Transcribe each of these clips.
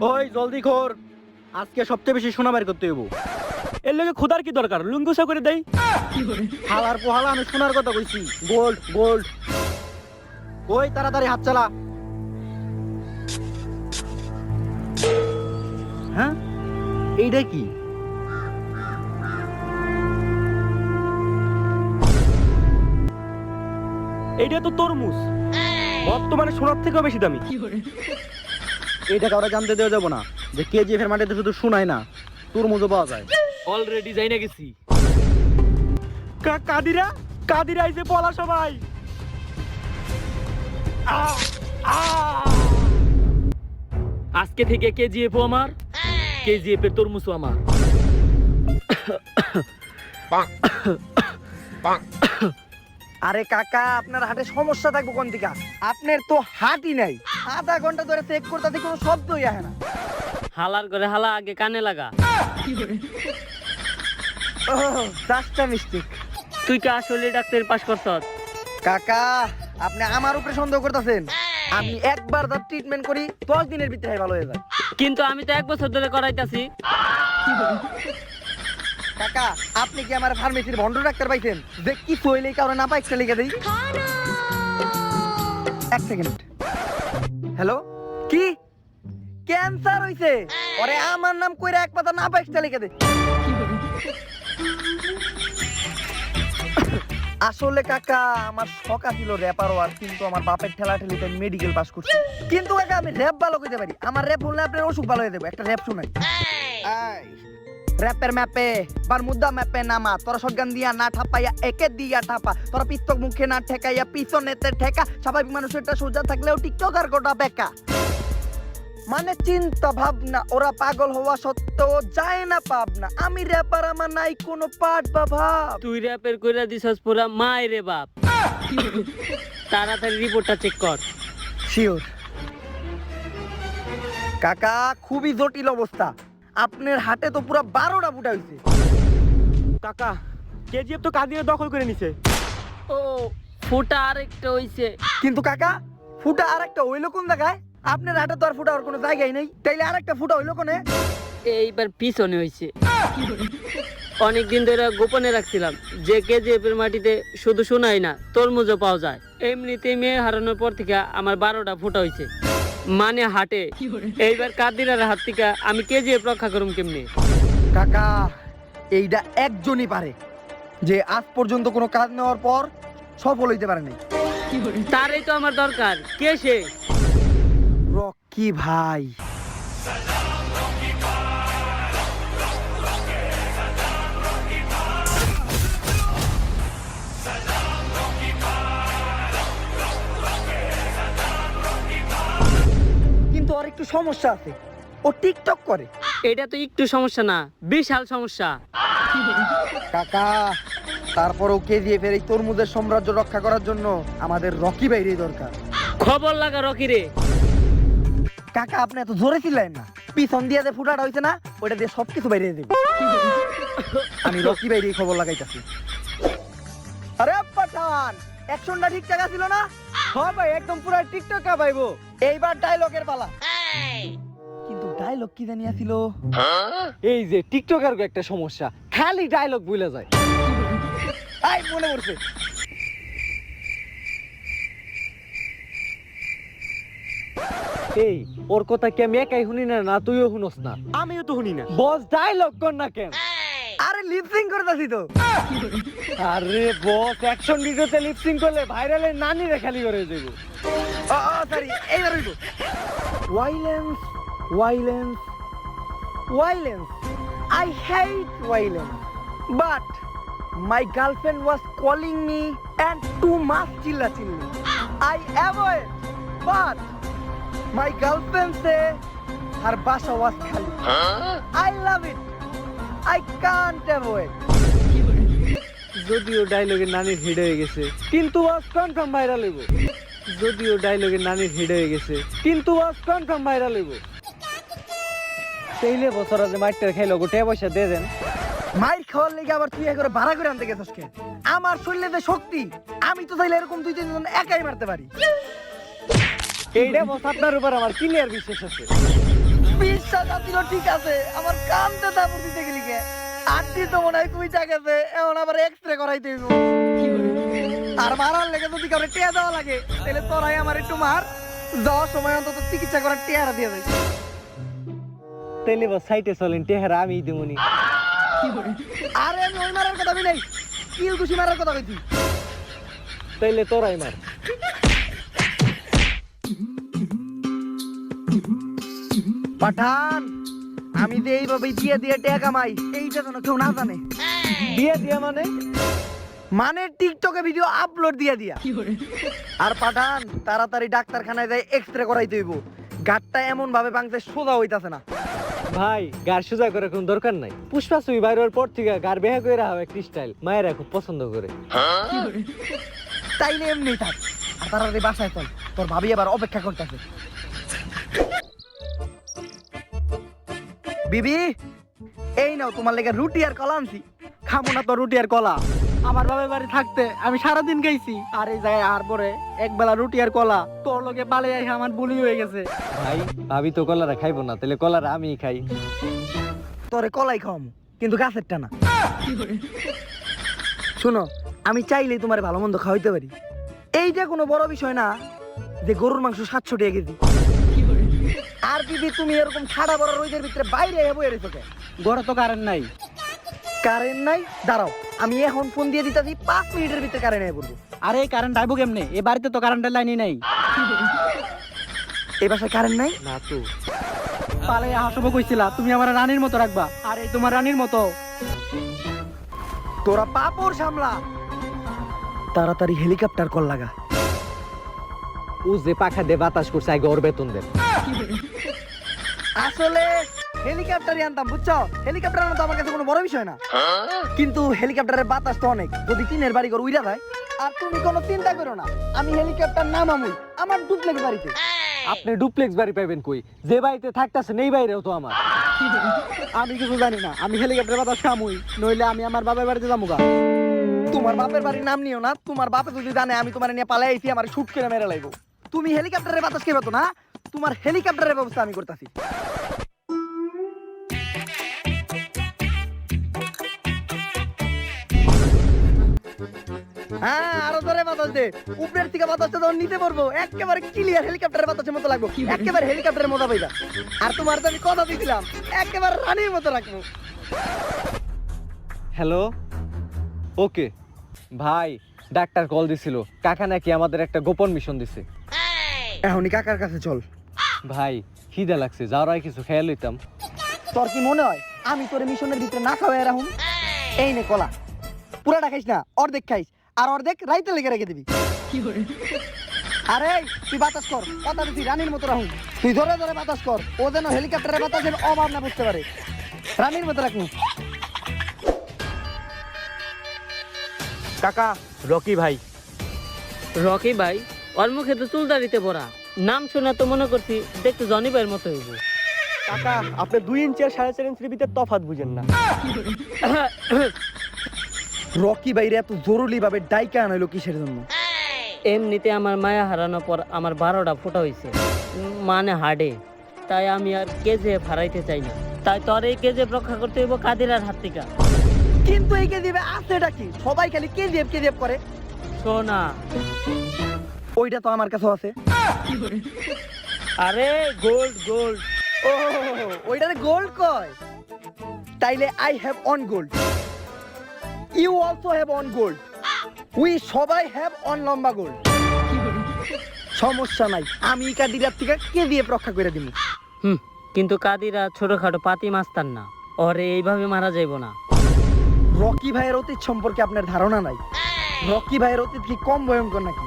ওই জলদি কর, আজকে সবচেয়ে বেশি সোনা বের করতে হইব। এর লগে খোদার কি দরকার, লুঙ্গুসা করে দেই। হালার পোহালা আমি সোনার কথা কইছি। Gold gold. ওই তাড়াতাড়ি হাত চালা। হ্যাঁ, এইটা কি? এইটা তো তরমুজ, বর্তমানে সোনার থেকেও বেশি দামি। এইটা কাউরে জানতে দেওয়া যাবো না যে কেজিএফ এর মাটিতে শুধু শোনায় না, তরমুজও পাওয়া যায়। অলরেডি যাই না গেছি। কাদিরা কাদিরা আইছে, পলা সবাই। আজকে থেকে কেজিএফ আমার, কেজিএফ এর তরমুজও আমার। আরে কাকা, আপনার হাটে সমস্যা থাকবো কোন দিকে? আপনার তো হাটই নাই। আধা ঘন্টা ধরে চেক করতে কোনো শব্দই আসে না। হালার করে হালা, আগে কানে লাগা। Just mistake. তুই কি আসলে ডাক্তার পাস করছস? কাকা, আপনি আমার উপরে সন্দেহ করতেছেন। আমি একবার তার ট্রিটমেন্ট করি, 10 দিনের ভিতরে ভালো হয়ে যায়। কিন্তু আমি তো 1 বছর ধরে করাইতাছি। কাকা, আপনি কি আমার ফার্মেসির ভন্ড ডাক্তার পাইছেন যে কি চইলেই কারো না পাই একটা লিখে দেই? 1 সেকেন্ড। হ্যালো, কি ক্যান্সার হইছে? ওরে আমার নাম কইরা এক পাতা না পাই একটা লিখে দে। আসলে কাকা, আমার শখ ছিল র্যাপার হওয়ার, কিন্তু আমার বাপের ঠেলাঠেলিতে মেডিকেল পাস করছি। কিন্তু কাকা, আমি র্যাপ ভালো কইতে পারি। আমার র্যাপ শুনলে আপনার অসুখ ভালো হয়ে যাবে। একটা র্যাপ শুনাই। র্যাপের ম্যাপে বারমুদা ম্যাপে নামা, তোরা শটগান দিয়া না ঠাপাইয়া একে দিয়া ঠাপা, তোরা পিস্তক মুখে না ঠেকাইয়া পিছনেতে ঠেকা, স্বাভাবিক মানুষেরটা সোজা থাকলেও টিকটক আর গোটা বেকা। মানে চিন্তা ভাবনা, ওরা পাগল হওয়া সত্ত্বেও যায় না পাবনা। আমি র্যাপার, আমার নাই কোনো পাট বা ভাব। তুই র্যাপের কইরা দিছস পুরা মাইরে বাপ। তাড়াতাড়ি রিপোর্টটা চেক কর। শিওর কাকা, খুবই জটিল অবস্থা। আপনার হাটে তো পুরো 12টা ফুটা হইছে। কাকা, কেজিএফ তো কাদিরে দখল করে নিছে। ও, ফুটা আরেকটা হইছে। কিন্তু কাকা, ফুটা আরেকটা হইলো কোন জায়গায়? আপনার হাটে তো আর ফুটা আর কোনো জায়গায় নেই, তাইলে আরেকটা ফুটা হইলো কোনে? এইবার পিছনে হইছে। অনেকদিন ধরে গোপনে রাখছিলাম যে কেজিএফ এর মাটিতে শুধু শোনাই না, তরমুজও পাওয়া যায়। এমনিতেই মেয়ে হারানোর পর থেকে আমার 12টা ফুটা হইছে, মানে হাটে। এইবার কাদিরার হাত থেকে আমি কেজিএফ রক্ষা করুম কেমনে? কাকা, এইটা একজনই পারে, যে আজ পর্যন্ত কোনো কাজ নেওয়ার পর সফল হইতে পারে নাই। তারই তো আমার দরকার। কে সে? রকি ভাই। কিন্তু আর একটু সমস্যা আছে, ও টিকটক করে। এটা তো একটু সমস্যা না, বিশাল সমস্যা। কাকা, তারপরও কেজিএফ এর এই তরমুজের সাম্রাজ্য রক্ষা করার জন্য আমাদের রকি ভাইরই দরকার। খবর লাগা রকি রে। কাকা, আপনি এত জোরে চিল্লাইন না। পিছন দিয়ে যে ফুটাটা হইছে না, ওটা দিয়ে সবকিছু বাইরে দেব। আমি রকি ভাইরই খবর লাগাইতাছি। আরে পাঠান, অ্যাকশনটা ঠিকঠাক ছিল না? হ্যাঁ ভাই, একদম পুরো টিকটক পাইবো। এইবার ডায়লগের পালা। কিন্তু ডায়লগ কি জানি আছিল? এই যে টিকটকার একটা সমস্যা, খালি ডায়লগ ভুলে যায়। আই মনে পড়ছে। এই, ওর কথা কি আমি একাই শুনি না? না তুইও শুনস না? আমিও তো শুনি না। বস ডায়লগ কর না কেন? আরে লিপসিং করতেছি তো। আরে বস, অ্যাকশন ভিডিওতে লিপসিং করলে ভাইরালের নানি রে খালি করে দেব। সরি, এইবার হইব। Violence, violence, violence. I hate violence. But my girlfriend was calling me and too much chilla-chilli. I avoid, but my girlfriend say her basha was khali. I love it. I can't avoid. যদিও ডায়লগের নানির hit হয়ে গেছে, কিন্তু ওয়াজ confirm viral হইব। যদিও ডায়লগের নানির hit হয়ে গেছে, কিন্তু ওয়াজ কনফার্ম ভাইরাল হইব। তেইলে বছর আজ মাইটটা খাইলো, গোটে পয়সা দিয়ে দেন। মাইর খাওয়ার লেগে আবার তুই করে ভাড়া করে আনতে গেছিস কে? আমার শরীরে যে শক্তি, আমি তো চাইলে এরকম 2-3 জন একাই মারতে পারি। এইটা বস, আপনার উপর আমার ক্লিয়ার বিশ্বাস আছে। বিশ্বাস আছিল ঠিক আছে, আমার কানতে তারপর দিতে গেলি কে? আটটি তো মনে হয় কুইটা গেছে, এখন আবার এক্সরে করাইতে হইব। আর মারার লেগে যদি কাউরে টিয়া দেওয়া লাগে তাহলে তোরাই আমার একটু মার, যাওয়ার সময় অন্তত চিকিৎসা করার টিয়ারা দিয়ে দেয়। তাইলে বস সাইটে চলেন, টেহারা আমি দেবনি। আরে আমি ওই মারার কথা বলি নাই, কিল ঘুষি মারার কথা কইছি। তাইলে তোরাই মার। পাঠান, আমি যে এইভাবে দিয়ে দিয়ে টিয়া কামাই, এইটা যেন কেউ না জানে। দিয়ে দিয়া মানে? মানে টিকটকে ভিডিও আপলোড দিয়ে দিয়া। আর পাঠান, তাড়াতাড়ি ডাক্তারখানায় যাই এক্সরে করাইতে হইব। গাটটা এমন ভাবে ভাঙছে সোজা হইতাছে না। ভাই গার সোজা করে কোন দরকার নাই। পুষ্পা সুই বাইরের পর থেকে গার বেহা করে রাখা একটা স্টাইল মায়েরা খুব পছন্দ করে। তাইলে এমনি থাক, আর তাড়াতাড়ি বাসায় চল, তোর ভাবি আবার অপেক্ষা করতেছে। বিবি, এই নাও তোমার লেগে রুটি আর কলা আনছি। খাবো না তো রুটি আর কলা, আমার বাবার বাড়ি থাকতে আমি সারাদিন খাইছি, আর এই জায়গায় আর পরে এক বেলা রুটি আর কলা তোর লগে পালে আইসা আমার বুলি হয়ে গেছে। ভাই ভাবি তো কলারা খাইবো না, তাহলে কলারা আমি খাই। তোরে কলাই খাওয়াম, কিন্তু গাছেরটা না। শুনো, আমি চাইলেই তোমার ভালো মন্দ খাওয়াইতে পারি। এইটা কোনো বড় বিষয় না যে গরুর মাংস 700 টাকা কেজি। আর দিদি তুমি এরকম ঠাডা বড় রোদের ভিতরে বাইরে বয়ে রেখো কে? ঘরে তো কারেন্ট নাই। কারেন্ট নাই? দাঁড়াও, আমি এখন ফোন দিয়ে দিতেছি, 5 মিনিটের ভিতরে কারেন্ট আইব। আরে কারেন্ট আইবো কেমনে? এ বাড়িতে তো কারেন্টের লাইনই নাই। এই বাসায় কারেন্ট নাই? না তো। পালে হাসব কইছিলা তুমি আমার রানীর মতো রাখবা, আর এই তোমার রানীর মতো। তোরা পাপড় সামলা, তাড়াতাড়ি হেলিকপ্টার কল লাগা। ও যে পাখা দে বাতাস করছে, আগে ওর বেতন দেন। আসলে হেলিকপ্টারই আনতাম, বুঝছো? হেলিকপ্টার আনা তো আমার কাছে কোনো বড় বিষয় না, কিন্তু হেলিকপ্টারের বাতাস তো অনেক, যদি টিনের বাড়ি ঘর উইরা যায়। আর তুমি কোনো চিন্তা করো না, আমি হেলিকপ্টার নামামুই আমার ডুপ্লেক্স বাড়িতে। আপনি ডুপ্লেক্স বাড়ি পাইবেন কই? যে বাড়িতে থাকতেছেন এই বাইরেও তো আমার। আমি কিছু জানি না, আমি হেলিকপ্টার বাতাস খামুই, নইলে আমি আমার বাপের বাড়িতে যাবো গা। তোমার বাপের বাড়ির নাম নিও না, তোমার বাপে যদি জানে আমি তোমার নিয়ে পালাই আইছি, আমার শুট করে মেরে লাইবো। তুমি হেলিকপ্টারের বাতাস খেবে তো না, তোমার হেলিকপ্টারের ব্যবস্থা আমি করতেছি। হ্যাঁ, আরো ধরে বাতাস দে, উপরের থেকে বাতাসটা যখন নিতে পারবো একেবারে ক্লিয়ার হেলিকপ্টারের বাতাসের মতো লাগবো, একেবারে হেলিকপ্টারের মজা পাইবা। আর তোমার তো আমি কথা দিয়েছিলাম, একেবারে রানীর মতো রাখবো। হ্যালো, ওকে ভাই, ডাক্তার কল দিছিল, কাকা নাকি আমাদের একটা গোপন মিশন দিছে। এখনই কাকার কাছে চল। ভাই খিদা লাগছে, যাওয়ার আগে কিছু খেয়াল লইতাম। তোর কি মনে হয় আমি তোর মিশনের ভিতরে না খাওয়াই রাখুন? এই নে কলা, পুরাটা খাইস না, অর্ধেক খাইস, আর অর্ধেক রাইতে লেগে রেখে দিবি। আরে তুই বাতাস কর, কথা দিচ্ছি রানীর মতো রাখুন। তুই ধরে ধরে বাতাস কর, ও যেন হেলিকপ্টারের বাতাসের অভাব না বুঝতে পারে। রানীর মতো রাখুন। কাকা, রকি ভাই। রকি ভাই? ওর মুখে তো চুলদারিতে পড়া, নাম শোনা তো মনে করছি দেখতে জনি ভাইয়ের মতো হইব। কাকা, আপনি 2 ইঞ্চি আর 4.5 ইঞ্চির ভিতরে তফাৎ বুঝেন না। রকি বাইরে এত জরুরি ভাবে ডাইকা আনাইলো কিসের জন্য? এমনিতে আমার মায়া হারানোর পর আমার 12টা ফোঁটা হয়েছে, মানে হাড়ে। তাই আমি আর কেজিএফ হারাইতে চাই না, তাই তোর এই কেজিএফ রক্ষা করতে হইব কাদিরার হাত থেকে। কিন্তু এই কেজিএফ আছেটা কি? সবাই খালি কেজিএফ কেজিএফ করে। শোনা, ওইটা তো আমার কাছে আছে। আরে গোল্ড গোল্ড। ও, ওইটারে গোল্ড কয়? তাইলে I have on gold, you also have on gold, we সবাই হ্যাভ অন লম্বা গোল্ড। সমস্যা নাই, আমি কাদিরার থেকে কেজিএফ রক্ষা করে দিব। কিন্তু কাদিরা ছোটখাটো পাতি মাস্তার না, ওরে এইভাবে মারা যাইব না। রকি ভাইয়ের অতীত সম্পর্কে আপনার ধারণা নাই? রকি ভাইয়ের অতীত কি কম ভয়ঙ্কর নাকি?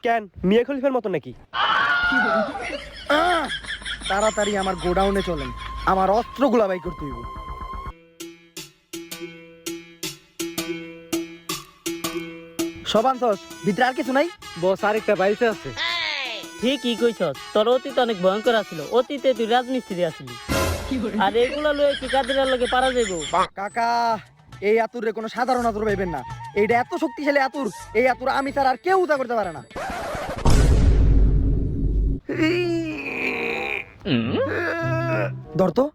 কেন, মিয়া খলিফার মতো নাকি? তাড়াতাড়ি আমার গোডাউনে চলেন, আমার অস্ত্রগুলা বাই করতে হইব। সবানসস, ভিতরে আর কিছু নাই? বস আরেকটা বাইসে আছে। ঠিকই কইছস, তোর অতীত অনেক ভয়ঙ্কর আছিল, অতীতে তুই রাজমিস্ত্রি আসলি, আর এগুলা লয়ে কি কাদিরার লগে পারা যাইব? কাকা, এই আতুরে কোনো সাধারণ আতুর পাইবেন না, এইটা এত শক্তিশালী আতুর, এই আতুর আমি ছাড়া আর কেউ উদা করতে পারে না। ধর তো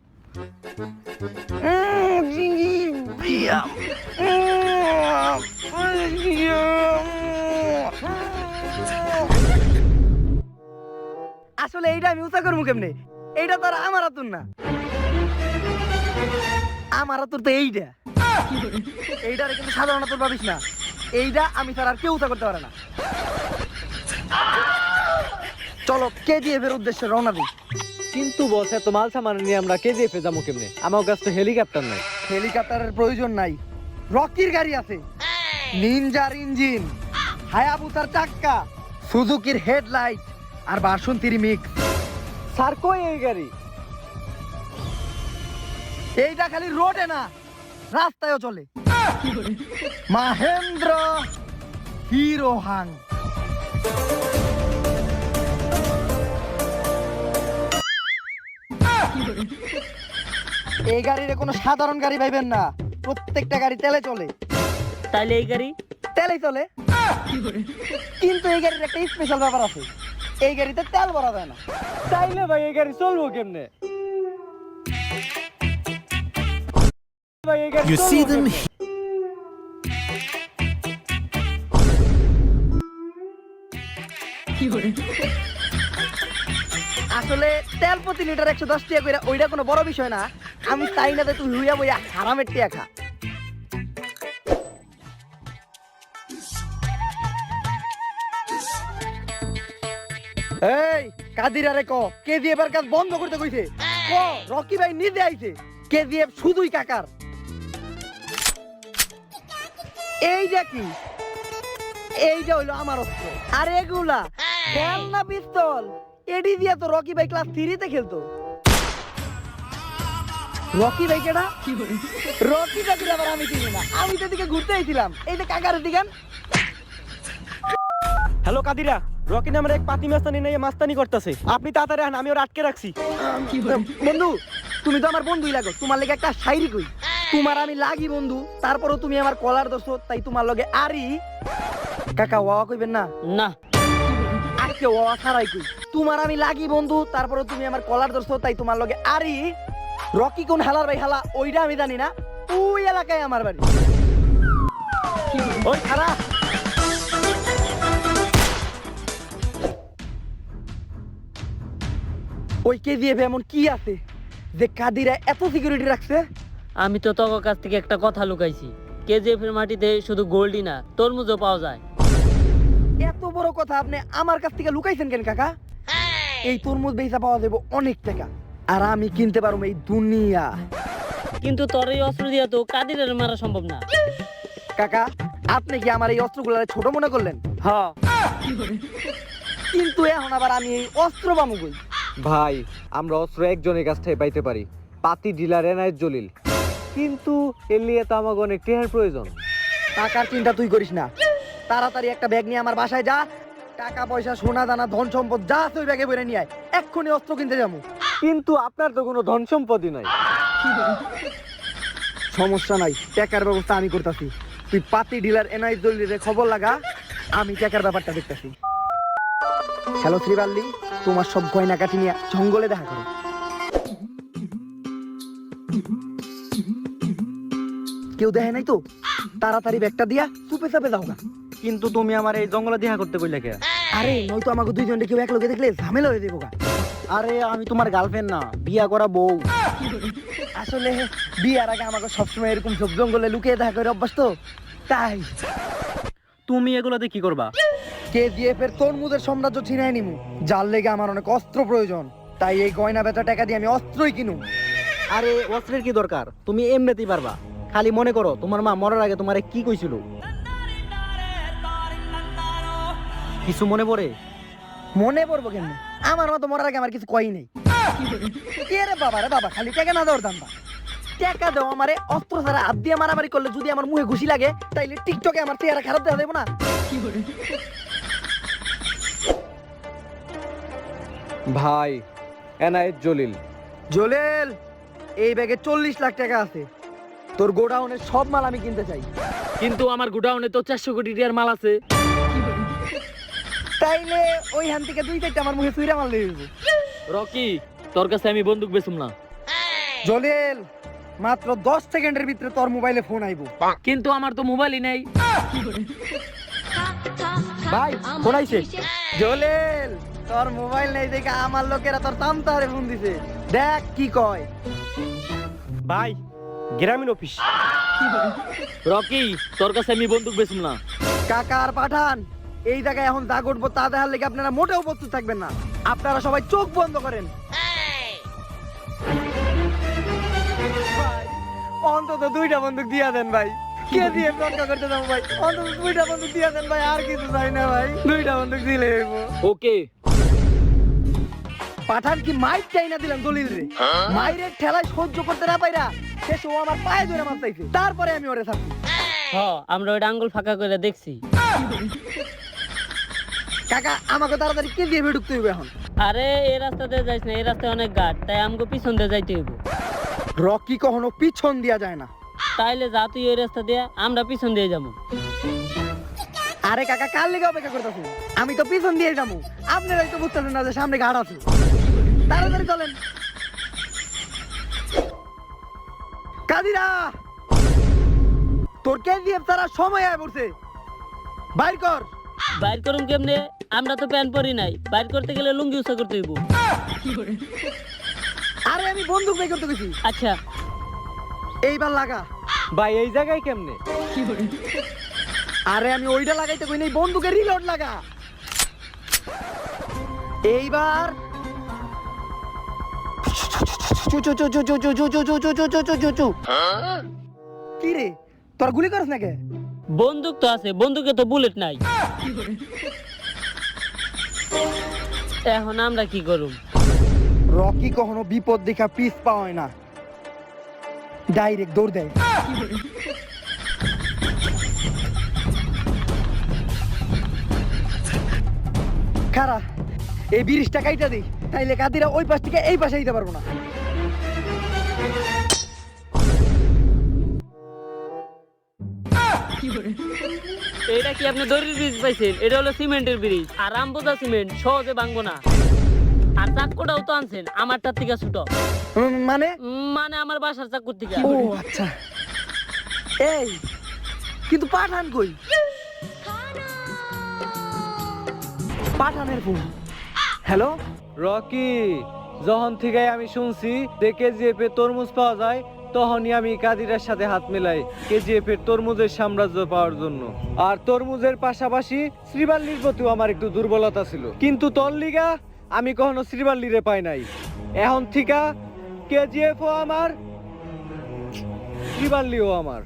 আসলে এইটা আমি উঁচা করবো কেমনে? এইটা তো আর আমার আতুর না, আমার আতুর তো এইটা। এইটারে কিন্তু সাধারণ আতুর ভাবিস না, এইটা আমি ছাড়া আর কেউ উঁচা করতে পারে না। চলো KGF এর উদ্দেশ্যে রওনা দিই। কিন্তু বস এত মাল সামান নিয়ে আমরা KGF এ যাবো কেমনে? আমার কাছে তো হেলিকপ্টার নাই। হেলিকপ্টারের প্রয়োজন নাই, রকির গাড়ি আছে, নিনজার ইঞ্জিন, হায়াবুসার চাক্কা, সুজুকির হেডলাইট আর বাসন্তী মিক্স। স্যার কই এই গাড়ি? এইটা খালি রোডে না, রাস্তায়ও চলে। মাহেন্দ্র হিরো হাং। এই গাড়ির কোনো সাধারণ গাড়ি ভাইবেন না, প্রত্যেকটা গাড়ি তেলে চলে। তাইলে এই গাড়ি তেলেই চলে, কিন্তু এই গাড়ির একটা স্পেশাল ব্যাপার আছে, এই গাড়িতে তেল ভরা যায় না। তাইলে ভাই এই গাড়ি চলবো কেমনে? ভাই এই গাড়ি চলবো কেমনে? আসলে তেল প্রতি লিটার 110 টাকা করে, ওইটা কোনো বড় বিষয় না। আমি চাই না যে তুই হুইয়া বইয়া হারামের টিয়া খা। এই কাদির আরে KGF এর কাজ বন্ধ করতে কইছে। রকি ভাই নিজে আইছে, KGF শুধুই কাকার। এইটা কি? এইটা হইলো আমার অস্ত্র। আর এগুলা খেল না পিস্তল, এডি দিয়া তো রকি ভাই ক্লাস 3 তে খেলতো। রকি ভাই কেডা? রকি ভাই আবার আমি চিনি না, আমি তো দিকে ঘুরতে আইছিলাম। এই যে কাকার দিকেন। হ্যালো কাদিরা, রকি নামের এক পাতি মাস্তানি নিয়ে মাস্তানি করতেছে, আপনি তাড়াতাড়ি আন, আমি ওর আটকে রাখছি। বন্ধু, তুমি তো আমার বন্ধুই লাগো, তোমার লেগে একটা শায়রি কই। তোমার আমি লাগি বন্ধু, তারপরও তুমি আমার কলার দোষ, তাই তোমার লগে আরি। কাকা ওয়া কইবেন না? না, আজকে ওয়া ছাড়াই কই। তোমার আমি লাগি বন্ধু, তারপরও তুমি আমার কলার দোষ, তাই তোমার লগে আরি। রকি কোন হালার ভাই হালা ওইটা আমি জানি না, ওই এলাকায় আমার বাড়ি। ওই খারাপ ওই KGF এমন কি আছে যে কাদিরা এত সিকিউরিটি রাখছে? আমি তো তোর কাছ থেকে একটা কথা লুকাইছি। KGF এর মাটিতে শুধু গোল্ডই না, তরমুজও পাওয়া যায়। এত বড় কথা আপনি আমার কাছ থেকে লুকাইছেন কেন কাকা? এই তরমুজ বেচা পাওয়া যাবে অনেক টাকা, আর আমি কিনতে পারবো এই দুনিয়া। কিন্তু তোর এই অস্ত্র দিয়া তো কাদিরের মারা সম্ভব না। কাকা, আপনি কি আমার এই অস্ত্রগুলো ছোট মনে করলেন? হ্যাঁ, কিন্তু এখন আবার আমি এই অস্ত্র পাবো কই? ভাই আমরা অস্ত্র একজনের কাছ থেকে পাইতে পারি, পাতি ডিলার এনায়েত জলিল। কিন্তু এর নিয়ে তো আমাকে অনেক টেহার প্রয়োজন। টাকার চিন্তা তুই করিস না, তাড়াতাড়ি একটা ব্যাগ নিয়ে আমার বাসায় যা। টাকা পয়সা সোনা দানা ধন সম্পদ যা আছে ওই ব্যাগে ভরে নিয়ে আয়, এক্ষুনি অস্ত্র কিনতে যাবো। কিন্তু আপনার তো কোনো ধন সম্পত্তি নাই। সমস্যা নাই, টাকার ব্যবস্থা আমি করতেছি। তুই পাতি ডিলার এনায়েত জলিলের খবর লাগা, আমি টাকার ব্যাপারটা দেখতেছি। হ্যালো শ্রীবাল্লি, তোমার সব গয়না কাঠি নিয়ে জঙ্গলে দেখা করো। কেউ দেখে নাই তো? তাড়াতাড়ি ব্যাগটা দিয়া চুপে চাপে যাও গা। কিন্তু তুমি আমার এই জঙ্গলে দেখা করতে কইলে কে? আরে নয়তো আমাকে দুইজনকে কেউ এক লোকে দেখলে ঝামেলা হয়ে দেবো গা। আরে আমি তোমার গার্লফ্রেন্ড না, বিয়া করা বউ। আসলে বিয়ার আগে আমাকে সবসময় এরকম সব জঙ্গলে লুকিয়ে দেখা করে অভ্যাস তো, তাই। তুমি এগুলোতে কি করবা? KGF এর তরমুজের সাম্রাজ্য ছিনাই নিমু, যার লেগে আমার অনেক অস্ত্র প্রয়োজন। তাই এই গয়না বেচা টাকা দিয়ে আমি অস্ত্রই কিনু। আরে অস্ত্রের কি দরকার, তুমি এমনিতেই পারবা। খালি মনে করো তোমার মা মরার আগে তোমারে কি কইছিল, কিছু মনে পড়ে? মনে পড়বো কেন? আমার মতো মরার আগে আমার কিছু কই নাই। কে রে বাবা, রে বাবা, খালি টাকা না দেওয়ার দান্দা। টাকা দাও আমারে, অস্ত্র ছাড়া হাত দিয়ে মারামারি করলে যদি আমার মুখে ঘুষি লাগে, তাইলে টিকটকে আমার চেহারা খারাপ দেখা দেবো না। ভাই এনায়েত জলিল। জলেল, এই ব্যাগে 40 লাখ টাকা আছে। তোর গোডাউনের সব মাল আমি কিনতে চাই। কিন্তু আমার গোডাউনে তো 400 কোটি টাকার মাল আছে। তাইলে ওই হান থেকে 2-4টা আমার মুখে সুইরা মাল দিয়ে দেবো। রকি, তোর কাছে আমি বন্দুক বেচুম না। জলিল মাত্র 10 সেকেন্ডের ভিতরে তোর মোবাইলে ফোন আইবো। কিন্তু আমার তো মোবাইলই নাই। ভাই ফোন আইছে। জলিল তোর মোবাইল নেই দেখে আমার লোকেরা তোর তামতারে ফোন দিছে, দেখ কি কয়। ভাই গ্রামীণ অফিস। রকি তোর কাছে আমি বন্দুক বেচুম না। কাকা আর পাঠান, এই জায়গায় এখন দাগ উঠবো তা দেখার লেগে আপনারা মোটেও প্রস্তুত থাকবেন না। আপনারা সবাই চোখ বন্ধ করেন। ভাই, অন্তত 2টা বন্দুক দিয়া দেন ভাই। কে দিয়ে রক্ষা করতে যাবো ভাই? অন্তত 2টা বন্দুক দিয়া দেন ভাই, আর কিছু চাই না ভাই। 2টা বন্দুক দিলে হইব। ওকে। পাঠান কি মাইক চাই না দিলাম দলিল রে, মাইরের ঠেলায় সহ্য করতে না পাইরা শেষে ও আমার পায়ে ধরে মার চাইছে, তারপরে আমি ওরে থাকি। আমরা ওইটা আঙ্গুল ফাঁকা করে দেখছি। কাকা আমাকে তাড়াতাড়ি কে দিয়ে ঢুকতে হইবে এখন? আরে এই রাস্তাতে যাইস না, এই রাস্তায় অনেক গাড়, তাই আমাকে পিছন দিয়ে যাইতে হইব। রকি কখনো পিছন দিয়া যায় না। তাইলে যা তুই ওই রাস্তা দিয়ে, আমরা পিছন দিয়ে যাবো। আরে কাকা কার লেগে অপেক্ষা করতেছেন? আমি তো পিছন দিয়ে যাবো, আপনারাই তো বুঝতেছেন না যে সামনে ঘাট আছে। তাড়াতাড়ি চলেন। কাদিরা তোর কেজিএফ তারা সময় আয় পড়ছে, বাইর কর। বাইর করুন কেমনে? আমরা তো প্যান্ট পরি নাই, বাইর করতে গেলে লুঙ্গি উঁচা করতে হইব। আরে আমি বন্দুক বের করতে গেছি। আচ্ছা এইবার লাগা। ভাই এই জায়গায় কেমনে? আরে আমি ওইটা লাগাইতে কই নাই, বন্দুকের রিলোড লাগা। এইবার চু চু চু চু চু চু চু চু চু চু চু চু চু চু। কি রে তোর গুলি করছ নাকি? বন্দুক তো আছে, বন্দুকে তো বুলেট নাই। এখন আমরা কি করুম? রকি কখনো বিপদ দেখা পিছ পা হয় না, ডাইরেক্ট দৌড় দেয়। খারা এই 20টা কাইটা দিই, তাইলে কাদিরা ওই পাশ থেকে এই পাশে দিতে পারবো না। এটা কি আপনি দড়ির ব্রিজ পাইছেন? এটা হলো সিমেন্টের ব্রিজ, আর রামবোজা সিমেন্ট সহজে ভাঙবো না। আর চাক্কুটাও তো আনছেন আমারটার থেকে ছোট। মানে মানে আমার বাসার চাক্কুর থেকে। ও আচ্ছা। এই কিন্তু পাঠান কই? পাঠানের ফোন। হ্যালো রকি, যখন থেকে আমি শুনছি যে কেজিএফ এর তরমুজ পাওয়া যায়, তখনই আমি কাদিরের সাথে হাত মেলাই কেজিএফ এর তরমুজের সাম্রাজ্য পাওয়ার জন্য। আর তরমুজের পাশাপাশি শ্রীবাল্লির প্রতিও আমার একটু দুর্বলতা ছিল, কিন্তু তোর লিগা আমি কখনো শ্রীবাল্লিরে পাই নাই। এখন থিকা কেজিএফও আমার, শ্রীবাল্লিও আমার।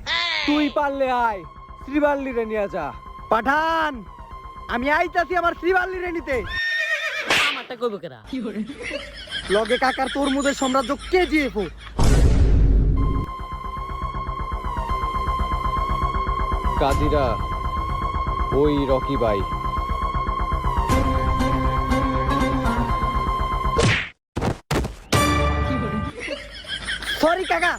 তুই পারলে আয়, শ্রীবাল্লিরে নিয়ে যা। পাঠান, আমি আইতাছি আমার শ্রীবাল্লি রে নিতে। আমারটা কইব কেরা? লগে কাকার তরমুজের সাম্রাজ্য কেজিএফ। কাদিরা ওই রকি ভাই। সরি কাকা।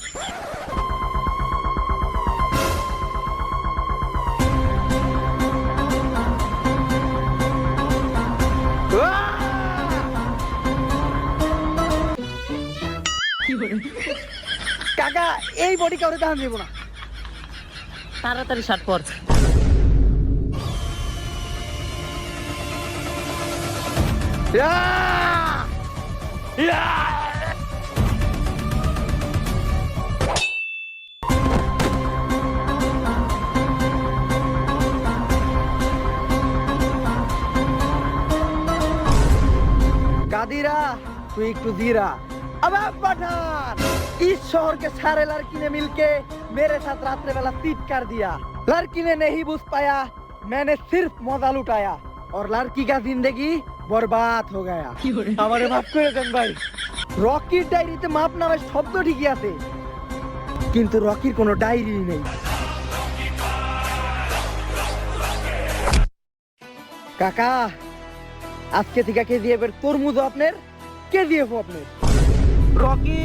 কাকা এই বডি কাউরে দাম দেব না। তাড়াতাড়ি শার্ট পর। কাদিরা তুই একটু ধীরা। अबे पठान, इस शहर के सारे लड़की ने मिलके मेरे साथ रात्रि वाला चीट कर दिया। लड़की ने नहीं बुझ पाया, मैंने सिर्फ मजा लुटाया और लड़की का जिंदगी बर्बाद हो गया। हमारे माफ করে দেন ভাই। রকির ডায়েরিতে মাপ নামের শব্দ ঠিকই আছে, কিন্তু রকির কোনো ডায়েরি নেই। কাকা আজকে থেকে কেজিএফ এর তরমুজ আপনার, কেজিএফ আপনার। রকি,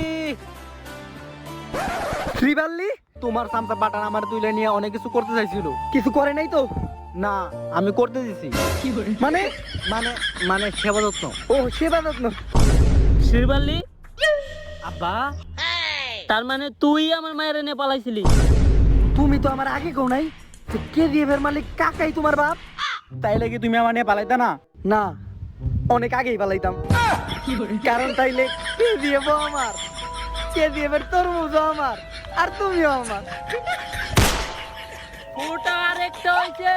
শ্রীবাল্লি তোমার সামতা পাঠান আমার তুলে নিয়ে অনেক কিছু করতে চাইছিল। কিছু করে নাই তো? না, আমি করতে দিছি। মানে মানে মানে সেবা যত্ন। ও সেবা যত্ন। শ্রীবাল্লি আব্বা তার মানে তুই আমার মায়ের এনে পালাইছিলি? তুমি তো আমার আগে কও নাই যে KGF এর মালিক কাকাই তোমার বাপ। তাইলে কি তুমি আমার নিয়ে পালাইতা না? না, অনেক আগেই পালাইতাম। কারণ তাইলে KGF ও আমার, KGF এর তরমুজও আমার, আর তুমিও আমার। ফুটা আরেকটা হয়েছে।